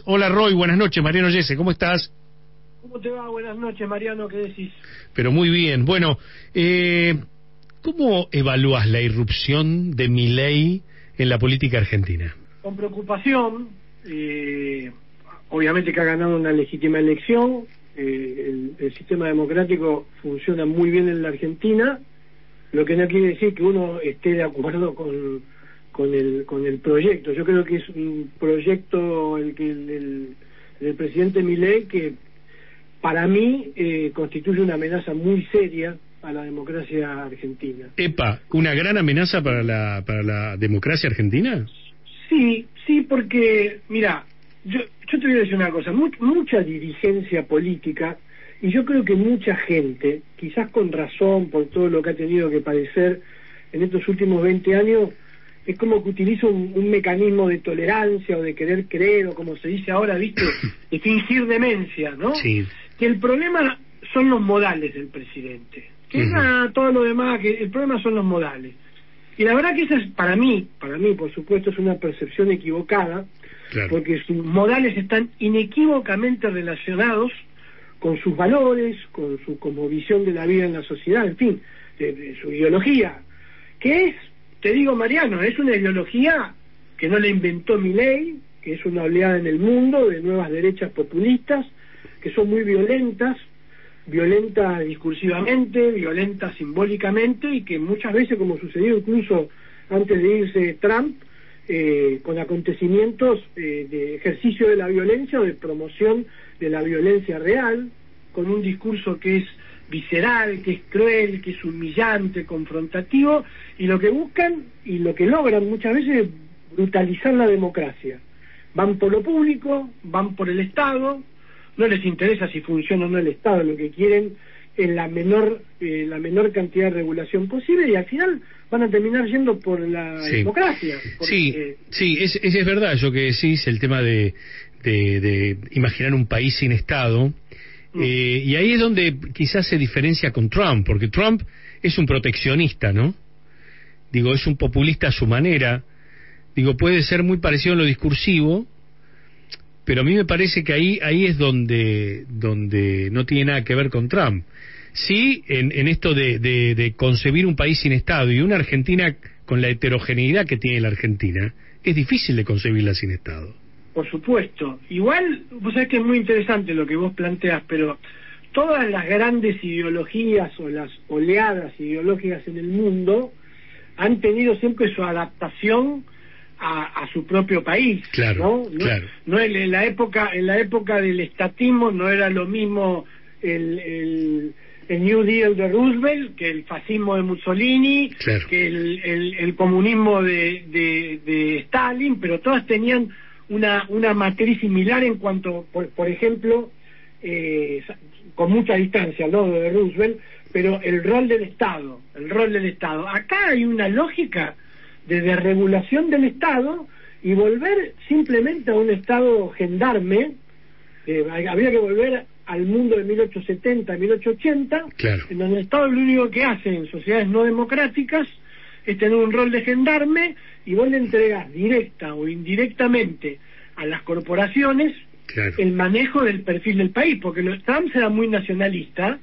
Hola Roy, buenas noches, Mariano Yese, ¿cómo estás? ¿Cómo te va? Buenas noches, Mariano, ¿qué decís? Pero muy bien. Bueno, ¿cómo evalúas la irrupción de Milei en la política argentina? Con preocupación, obviamente que ha ganado una legítima elección, el sistema democrático funciona muy bien en la Argentina, lo que no quiere decir que uno esté de acuerdo con el proyecto. Yo creo que es un proyecto el presidente Milei que para mí constituye una amenaza muy seria a la democracia argentina. Epa, ¿una gran amenaza para la democracia argentina? Sí, porque, mira, yo te voy a decir una cosa, mucha dirigencia política, y yo creo que mucha gente, quizás con razón por todo lo que ha tenido que padecer en estos últimos 20 años, es como que utiliza un mecanismo de tolerancia o de querer creer, o como se dice ahora, ¿viste?, de fingir demencia, ¿no? Sí. Que el problema son los modales del presidente. Que todo lo demás, que el problema son los modales. Y la verdad que esa es, para mí, por supuesto, es una percepción equivocada, claro, porque sus modales están inequívocamente relacionados con sus valores, con su visión de la vida en la sociedad, en fin, de su ideología, que es, te digo, Mariano, es una ideología que no la inventó Milei, que es una oleada en el mundo de nuevas derechas populistas, que son muy violentas discursivamente, violentas simbólicamente, y que muchas veces, como sucedió incluso antes de irse Trump, con acontecimientos de ejercicio de la violencia o de promoción de la violencia real, con un discurso que es visceral, que es cruel, que es humillante, confrontativo, y lo que buscan y lo que logran muchas veces es brutalizar la democracia. Van por lo público, van por el Estado, no les interesa si funciona o no el Estado, lo que quieren es la menor cantidad de regulación posible, y al final van a terminar yendo por la democracia. Porque... Sí, es verdad eso que decís, el tema de imaginar un país sin Estado, y ahí es donde quizás se diferencia con Trump, porque Trump es un proteccionista, ¿no? Digo, es un populista a su manera, digo, puede ser muy parecido en lo discursivo, pero a mí me parece que ahí es donde no tiene nada que ver con Trump. Sí, en esto de concebir un país sin Estado, y una Argentina con la heterogeneidad que tiene la Argentina, es difícil de concebirla sin Estado. Por supuesto. Igual, vos sabés que es muy interesante lo que vos planteas, pero todas las grandes ideologías o las oleadas ideológicas en el mundo han tenido siempre su adaptación a su propio país, claro, ¿no? Claro. No en la época del estatismo no era lo mismo el New Deal de Roosevelt que el fascismo de Mussolini, claro, que el comunismo de Stalin, pero todas tenían una matriz similar en cuanto, por ejemplo, con mucha distancia, ¿no?, de Roosevelt, pero el rol del Estado. Acá hay una lógica de desregulación del Estado y volver simplemente a un Estado gendarme. Habría que volver al mundo de 1870, 1880, claro, en donde el Estado lo único que hace en sociedades no democráticas es tener un rol de gendarme, y vos le entregás directa o indirectamente a las corporaciones, claro, el manejo del perfil del país, porque Trump era muy nacionalista,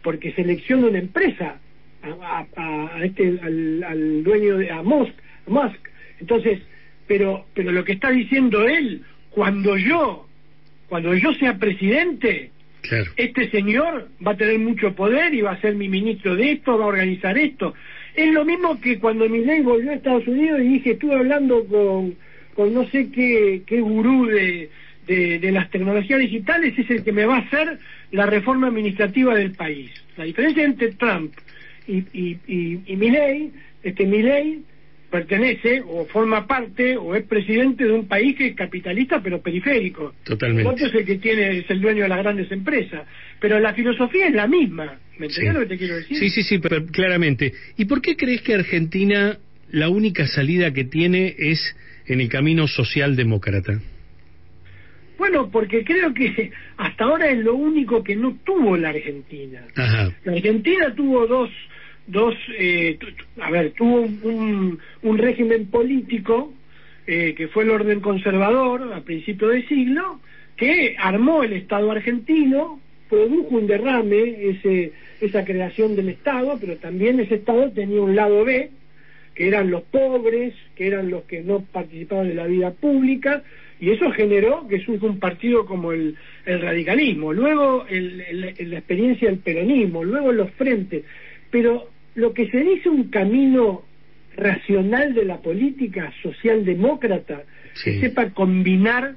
porque selecciona una empresa al dueño a Musk. Entonces, pero lo que está diciendo él, cuando yo sea presidente, claro, este señor va a tener mucho poder y va a ser mi ministro de esto, va a organizar esto. Es lo mismo que cuando Milei volvió a Estados Unidos y dije, estuve hablando con no sé qué gurú de las tecnologías digitales, es el que me va a hacer la reforma administrativa del país. La diferencia entre Trump y Milei es que Milei pertenece o forma parte o es presidente de un país que es capitalista pero periférico. Totalmente. Otro es el que es el dueño de las grandes empresas, pero la filosofía es la misma. ¿Me entendés lo que te quiero decir? Sí, pero claramente. ¿Y por qué crees que Argentina la única salida que tiene es en el camino socialdemócrata? Bueno, porque creo que hasta ahora es lo único que no tuvo la Argentina. Ajá. La Argentina tuvo tuvo un régimen político que fue el orden conservador a principios de siglo, que armó el Estado argentino, produjo un derrame, esa creación del Estado, pero también ese Estado tenía un lado B, que eran los pobres, que eran los que no participaban de la vida pública, y eso generó que surja un partido como el radicalismo, luego la experiencia del peronismo, luego los frentes, pero lo que se dice un camino racional de la política socialdemócrata, sí, que sepa combinar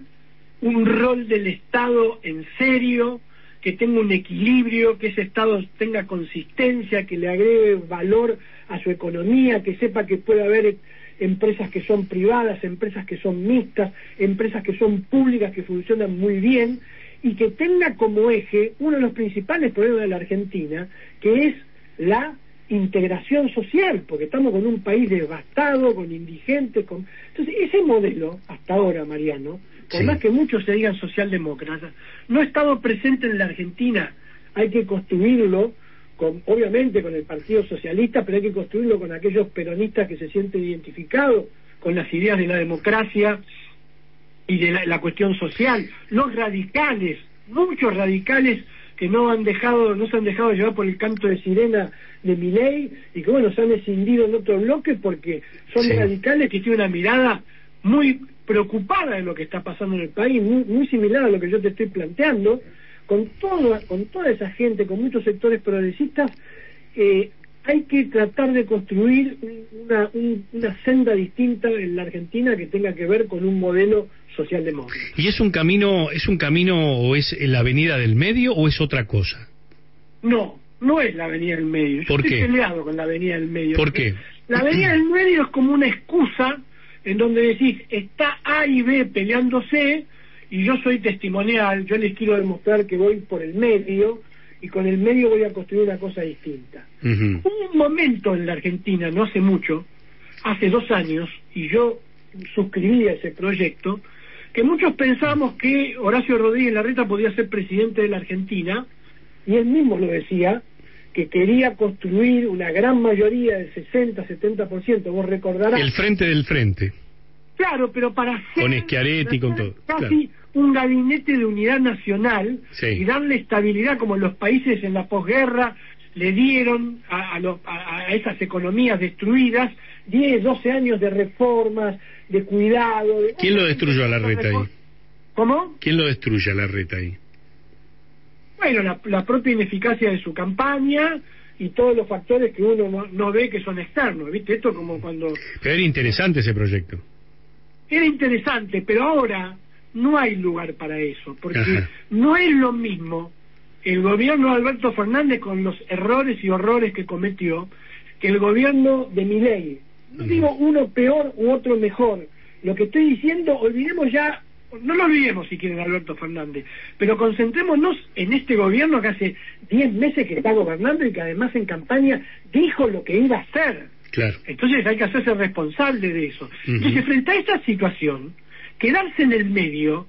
un rol del Estado en serio, que tenga un equilibrio, que ese Estado tenga consistencia, que le agregue valor a su economía, que sepa que puede haber empresas que son privadas, empresas que son mixtas, empresas que son públicas, que funcionan muy bien, y que tenga como eje uno de los principales problemas de la Argentina, que es la integración social, porque estamos con un país devastado, con indigentes, entonces ese modelo, hasta ahora, Mariano, por más que muchos se digan socialdemócratas, no ha estado presente en la Argentina. Hay que construirlo, obviamente con el Partido Socialista, pero hay que construirlo con aquellos peronistas que se sienten identificados con las ideas de la democracia y de la cuestión social. Los radicales, muchos radicales que no se han dejado llevar por el canto de sirena de Milei, y que bueno, se han escindido en otro bloque porque son radicales que tienen una mirada muy preocupada de lo que está pasando en el país, muy similar a lo que yo te estoy planteando, con toda esa gente, con muchos sectores progresistas. Hay que tratar de construir una senda distinta en la Argentina que tenga que ver con un modelo socialdemócrata. ¿Y es un camino o es la avenida del medio o es otra cosa? No es la avenida del medio. Yo estoy peleado con la avenida del medio. ¿Por qué? La avenida del medio es como una excusa en donde decís, está A y B peleándose, y yo soy testimonial, yo les quiero demostrar que voy por el medio, y con el medio voy a construir una cosa distinta. Hubo un momento en la Argentina, no hace mucho, hace 2 años, y yo suscribí a ese proyecto, que muchos pensábamos que Horacio Rodríguez Larreta podía ser presidente de la Argentina, y él mismo lo decía, que quería construir una gran mayoría del 60-70%, vos recordarás. El frente del frente. Claro, pero para hacer... Con Schiaretti, con todo. Casi un gabinete de unidad nacional, y darle estabilidad como los países en la posguerra le dieron a esas economías destruidas, 10, 12 años de reformas, de cuidado... ¿Quién lo destruyó a Larreta ahí? ¿Cómo? ¿Quién lo destruye a Larreta ahí? Bueno, la propia ineficacia de su campaña y todos los factores que uno no ve que son externos, ¿viste? Esto como cuando... Pero era interesante ese proyecto. Era interesante, pero ahora no hay lugar para eso, porque no es lo mismo el gobierno de Alberto Fernández con los errores y horrores que cometió que el gobierno de Milei. No digo uno peor u otro mejor. Lo que estoy diciendo, no lo olvidemos si quieren Alberto Fernández, pero concentrémonos en este gobierno que hace 10 meses que está gobernando y que además en campaña dijo lo que iba a hacer. Claro. Entonces hay que hacerse responsable de eso. Entonces, frente a esta situación, quedarse en el medio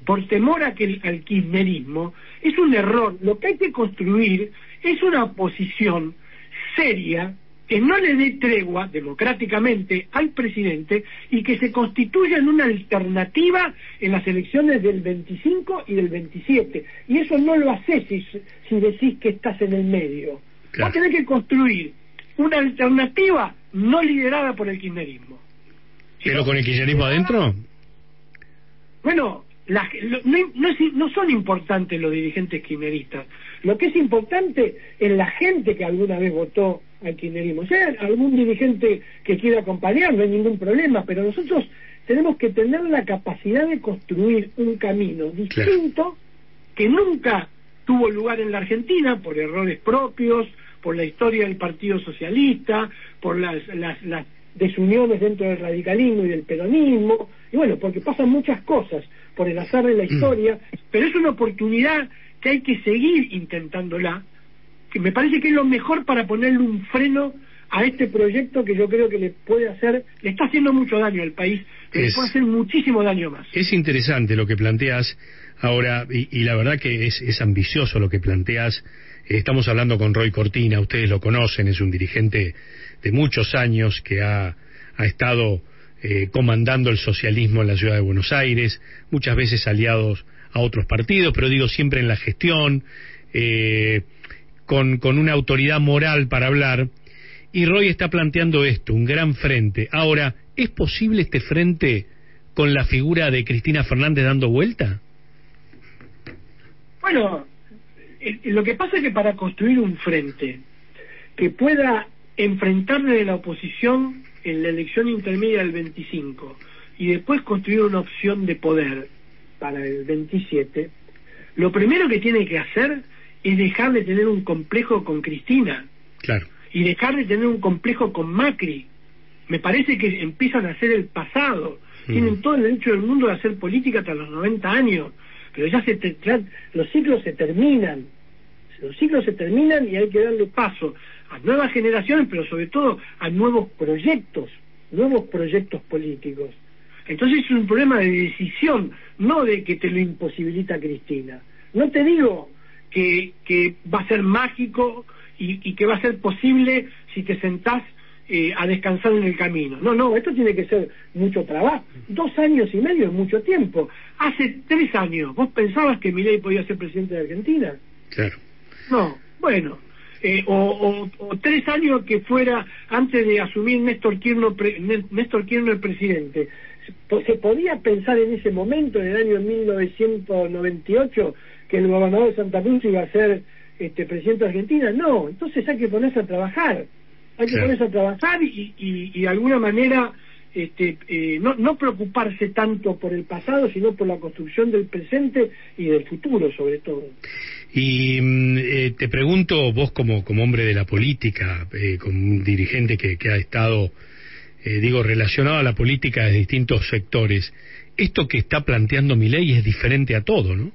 por temor al kirchnerismo es un error. Lo que hay que construir es una oposición seria que no le dé tregua democráticamente al presidente y que se constituya en una alternativa en las elecciones del 25 y del 27. Y eso no lo haces si decís que estás en el medio. Claro. Vas a tener que construir una alternativa no liderada por el kirchnerismo. ¿Pero con el kirchnerismo adentro? Bueno, no son importantes los dirigentes kirchneristas. Lo que es importante es la gente que alguna vez votó al kirchnerismo. Si hay algún dirigente que quiera acompañar, no hay ningún problema, pero nosotros tenemos que tener la capacidad de construir un camino distinto que nunca tuvo lugar en la Argentina por errores propios, por la historia del Partido Socialista, por las desuniones dentro del radicalismo y del peronismo, y bueno, porque pasan muchas cosas por el azar de la historia, pero es una oportunidad que hay que seguir intentándola, que me parece que es lo mejor para ponerle un freno a este proyecto que yo creo que le está haciendo mucho daño al país, que le puede hacer muchísimo daño más. Es interesante lo que planteas ahora, y la verdad que es ambicioso lo que planteas. Estamos hablando con Roy Cortina, ustedes lo conocen, es un dirigente de muchos años que ha estado comandando el socialismo en la ciudad de Buenos Aires, muchas veces aliados a otros partidos, pero digo siempre en la gestión, con una autoridad moral para hablar, y Roy está planteando esto, un gran frente. Ahora, ¿es posible este frente con la figura de Cristina Fernández dando vuelta? Bueno, lo que pasa es que para construir un frente que pueda enfrentarle de la oposición en la elección intermedia del 25 y después construir una opción de poder para el 27, lo primero que tiene que hacer es dejar de tener un complejo con Cristina. Claro. Y dejar de tener un complejo con Macri. Me parece que empiezan a ser el pasado. Tienen todo el derecho del mundo de hacer política hasta los 90 años, pero ya los ciclos se terminan. Los ciclos se terminan y hay que darle paso a nuevas generaciones, pero sobre todo a nuevos proyectos políticos. Entonces es un problema de decisión, no de que te lo imposibilita Cristina. No te digo que va a ser mágico y que va a ser posible si te sentás a descansar en el camino. No, esto tiene que ser mucho trabajo. 2 años y medio es mucho tiempo. Hace 3 años, ¿vos pensabas que Milei podía ser presidente de Argentina? Claro. No, bueno, o 3 años que fuera antes de asumir Néstor Kirchner presidente. ¿Se podía pensar en ese momento, en el año 1998, que el gobernador de Santa Cruz iba a ser presidente de Argentina? No, entonces hay que ponerse a trabajar. Ponerse a trabajar y de alguna manera no preocuparse tanto por el pasado, sino por la construcción del presente y del futuro, sobre todo. Y te pregunto, vos como hombre de la política, como un dirigente que ha estado, relacionado a la política de distintos sectores, esto que está planteando Milei es diferente a todo, ¿no?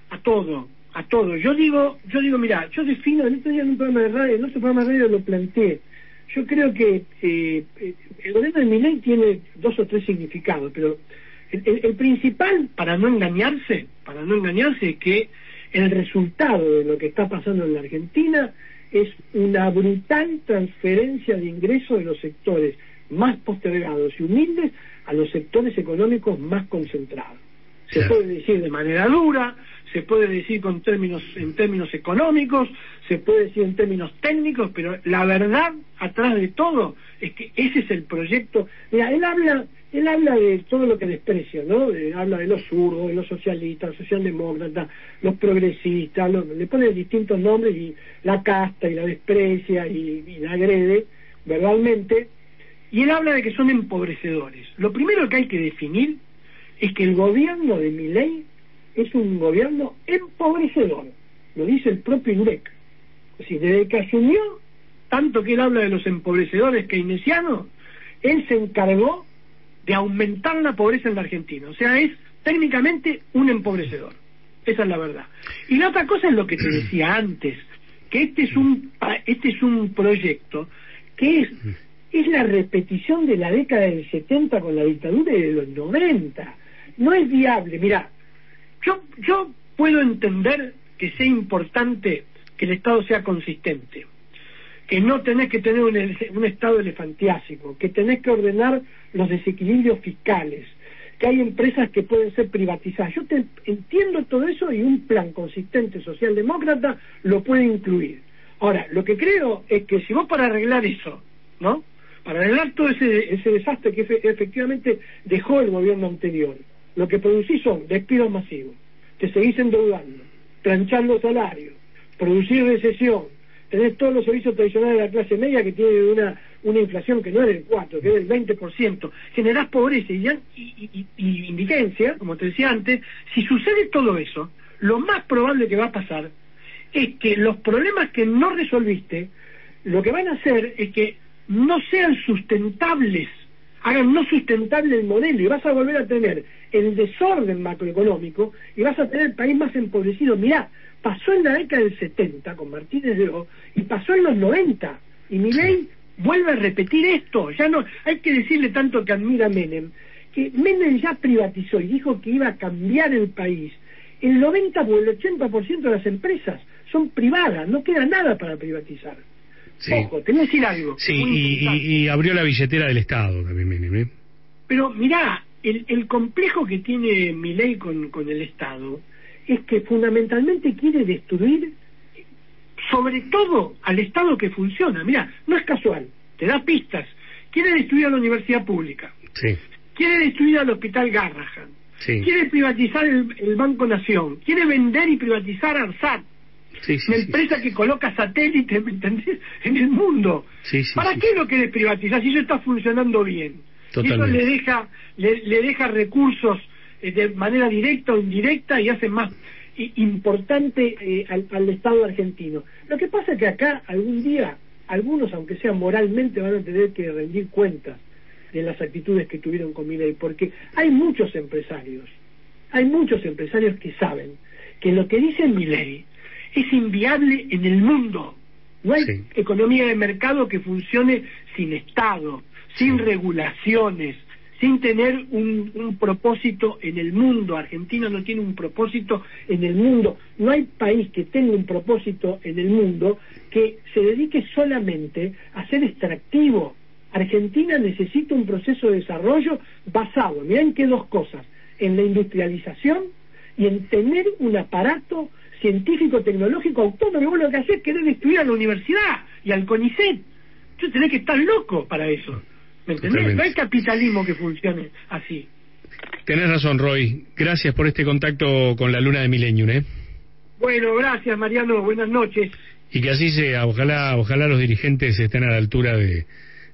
A todo. Yo digo, mira, yo defino, el otro día en un programa de radio, en otro programa de radio lo planteé. Yo creo que el gobierno de Milei tiene 2 o 3 significados, pero el principal, para no engañarse, es que el resultado de lo que está pasando en la Argentina es una brutal transferencia de ingresos de los sectores más postergados y humildes a los sectores económicos más concentrados. Se puede decir de manera dura, se puede decir en términos económicos, se puede decir en términos técnicos, pero la verdad atrás de todo es que ese es el proyecto. Mira, él habla de todo lo que desprecia, ¿no? Habla de los zurdos, de los socialistas, los socialdemócratas, los progresistas, le pone distintos nombres y la casta y la desprecia y la agrede verbalmente, y él habla de que son empobrecedores. Lo primero que hay que definir es que el gobierno de Milei es un gobierno empobrecedor, lo dice el propio INDEC. Es decir, desde que asumió, tanto que él habla de los empobrecedores keynesianos, él se encargó de aumentar la pobreza en la Argentina. O sea, es técnicamente un empobrecedor. Esa es la verdad. Y la otra cosa es lo que te decía antes, que este es un proyecto que es la repetición de la década del 70 con la dictadura y de los 90. No es viable. Mirá, yo puedo entender que sea importante que el Estado sea consistente, que no tenés que tener un Estado elefantiásico, que tenés que ordenar los desequilibrios fiscales, que hay empresas que pueden ser privatizadas. Yo entiendo todo eso y un plan consistente socialdemócrata lo puede incluir. Ahora, lo que creo es que si vos para arreglar eso, ¿no? Para arreglar todo ese desastre que efectivamente dejó el gobierno anterior, lo que producís son despidos masivos, te seguís endeudando, planchando salarios, producir recesión, tenés todos los servicios tradicionales de la clase media que tienen una inflación que no es del 4, que es del 20%, generás pobreza y indigencia, como te decía antes. Si sucede todo eso, lo más probable que va a pasar es que los problemas que no resolviste, lo que van a hacer es que no sean sustentables, hagan no sustentable el modelo, y vas a volver a tener el desorden macroeconómico y vas a tener el país más empobrecido. Mirá, pasó en la década del 70 con Martínez de O y pasó en los 90, y Milei vuelve a repetir esto. Ya no hay que decirle tanto que admira a Menem, que Menem ya privatizó y dijo que iba a cambiar el país. El 90 o el 80% de las empresas son privadas, no queda nada para privatizar. Sí. Ojo, te voy a decir algo. Sí, y abrió la billetera del Estado también, Menem. Pero mirá, el complejo que tiene Milei con el Estado es que fundamentalmente quiere destruir, sobre todo, al Estado que funciona. Mirá, no es casual, te da pistas. Quiere destruir a la universidad pública. Sí. Quiere destruir al Hospital Garrahan. Sí. Quiere privatizar el Banco Nación. Quiere vender y privatizar ARSAT. Una empresa que coloca satélites, ¿me entendés?, en el mundo. ¿Para qué lo querés privatizar si eso está funcionando bien? Totalmente. Y eso le deja recursos de manera directa o indirecta y hace más importante al Estado argentino. Lo que pasa es que acá algún día algunos, aunque sea moralmente, van a tener que rendir cuentas de las actitudes que tuvieron con Milei, porque hay muchos empresarios que saben que lo que dice Milei es inviable en el mundo. No hay economía de mercado que funcione sin Estado, sin regulaciones, sin tener un propósito en el mundo. Argentina no tiene un propósito en el mundo. No hay país que tenga un propósito en el mundo que se dedique solamente a ser extractivo. Argentina necesita un proceso de desarrollo basado, mirá en qué dos cosas, en la industrialización y en tener un aparato científico, tecnológico, autónomo. Y vos lo que hacés es querer destruir a la universidad y al CONICET. Tú tenés que estar loco para eso. ¿Me entendés? No hay capitalismo que funcione así. Tenés razón, Roy. Gracias por este contacto con la luna de Millennium, ¿eh? Bueno, gracias, Mariano. Buenas noches. Y que así sea. Ojalá los dirigentes estén a la altura de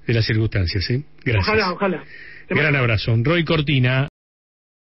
las circunstancias, ¿eh? Gracias. Ojalá. Gran abrazo. Roy Cortina.